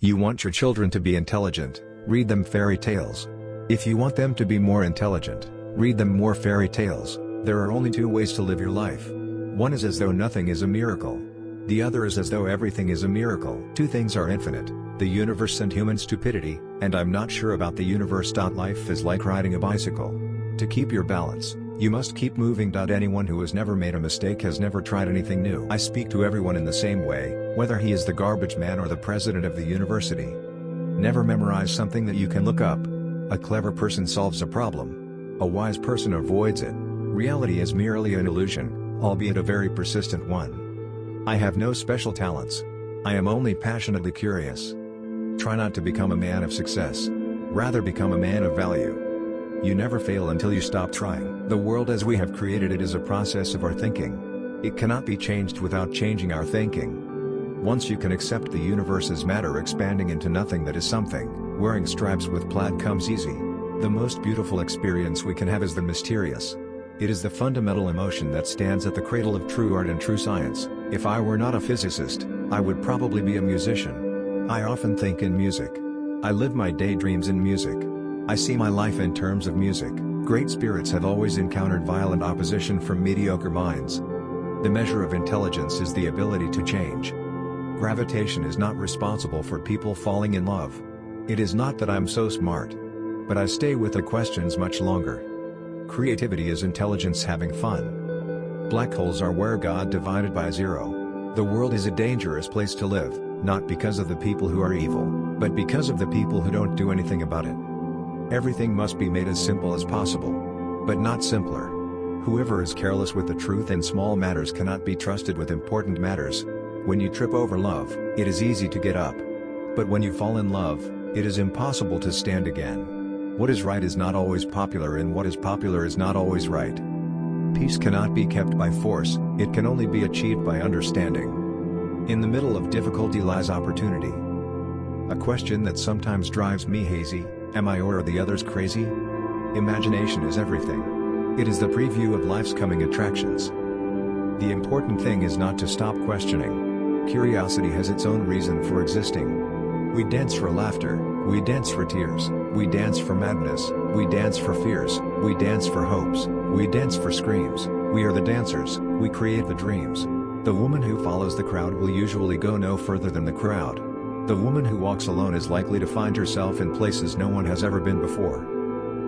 You want your children to be intelligent, read them fairy tales. If you want them to be more intelligent, read them more fairy tales. There are only two ways to live your life. One is as though nothing is a miracle. The other is as though everything is a miracle. Two things are infinite, the universe and human stupidity, and I'm not sure about the universe. Life is like riding a bicycle. To keep your balance, you must keep moving. Anyone who has never made a mistake has never tried anything new. I speak to everyone in the same way, whether he is the garbage man or the president of the university. Never memorize something that you can look up. A clever person solves a problem. A wise person avoids it. Reality is merely an illusion, albeit a very persistent one. I have no special talents. I am only passionately curious. Try not to become a man of success. Rather become a man of value. You never fail until you stop trying. The world as we have created it is a process of our thinking. It cannot be changed without changing our thinking. Once you can accept the universe as matter expanding into nothing that is something, wearing stripes with plaid comes easy. The most beautiful experience we can have is the mysterious. It is the fundamental emotion that stands at the cradle of true art and true science. If I were not a physicist, I would probably be a musician. I often think in music. I live my daydreams in music. I see my life in terms of music. Great spirits have always encountered violent opposition from mediocre minds. The measure of intelligence is the ability to change. Gravitation is not responsible for people falling in love. It is not that I'm so smart. But I stay with the questions much longer. Creativity is intelligence having fun. Black holes are where God divided by zero. The world is a dangerous place to live, not because of the people who are evil, but because of the people who don't do anything about it. Everything must be made as simple as possible. But not simpler. Whoever is careless with the truth in small matters cannot be trusted with important matters. When you trip over love, it is easy to get up. But when you fall in love, it is impossible to stand again. What is right is not always popular, and what is popular is not always right. Peace cannot be kept by force, it can only be achieved by understanding. In the middle of difficulty lies opportunity. A question that sometimes drives me hazy: am I or are the others crazy? Imagination is everything. It is the preview of life's coming attractions. The important thing is not to stop questioning. Curiosity has its own reason for existing. We dance for laughter, we dance for tears, we dance for madness, we dance for fears, we dance for hopes, we dance for screams. We are the dancers, we create the dreams. The woman who follows the crowd will usually go no further than the crowd. The woman who walks alone is likely to find herself in places no one has ever been before.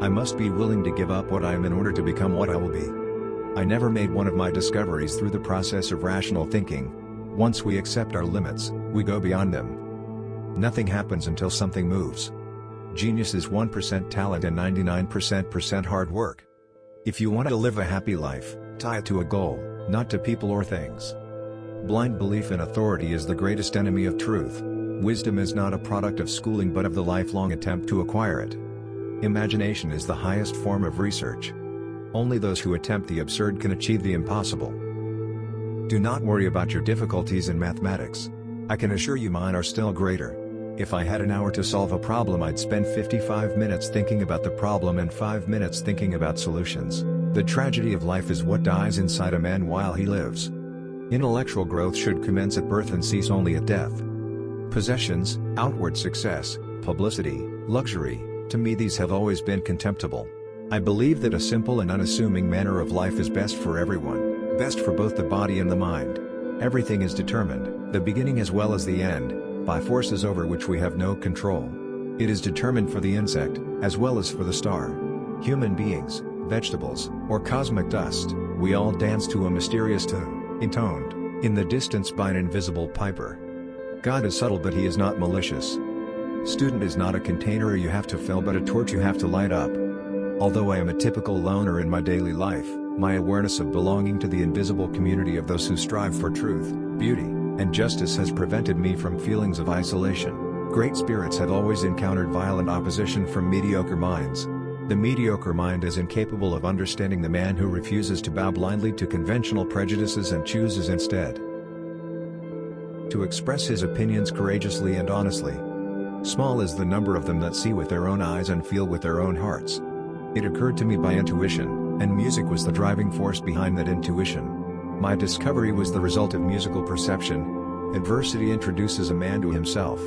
I must be willing to give up what I am in order to become what I will be. I never made one of my discoveries through the process of rational thinking. Once we accept our limits, we go beyond them. Nothing happens until something moves. Genius is 1% talent and 99% hard work. If you want to live a happy life, tie it to a goal, not to people or things. Blind belief in authority is the greatest enemy of truth. Wisdom is not a product of schooling but of the lifelong attempt to acquire it. Imagination is the highest form of research. Only those who attempt the absurd can achieve the impossible. Do not worry about your difficulties in mathematics. I can assure you mine are still greater. If I had an hour to solve a problem, I'd spend 55 minutes thinking about the problem and 5 minutes thinking about solutions. The tragedy of life is what dies inside a man while he lives. Intellectual growth should commence at birth and cease only at death. Possessions, outward success, publicity, luxury, to me these have always been contemptible. I believe that a simple and unassuming manner of life is best for everyone, best for both the body and the mind. Everything is determined, the beginning as well as the end, by forces over which we have no control. It is determined for the insect, as well as for the star. Human beings, vegetables, or cosmic dust, we all dance to a mysterious tune, intoned, in the distance by an invisible piper. God is subtle but he is not malicious. Student is not a container you have to fill but a torch you have to light up. Although I am a typical loner in my daily life, my awareness of belonging to the invisible community of those who strive for truth, beauty, and justice has prevented me from feelings of isolation. Great spirits have always encountered violent opposition from mediocre minds. The mediocre mind is incapable of understanding the man who refuses to bow blindly to conventional prejudices and chooses instead to express his opinions courageously and honestly. Small is the number of them that see with their own eyes and feel with their own hearts. It occurred to me by intuition, and music was the driving force behind that intuition. My discovery was the result of musical perception. Adversity introduces a man to himself.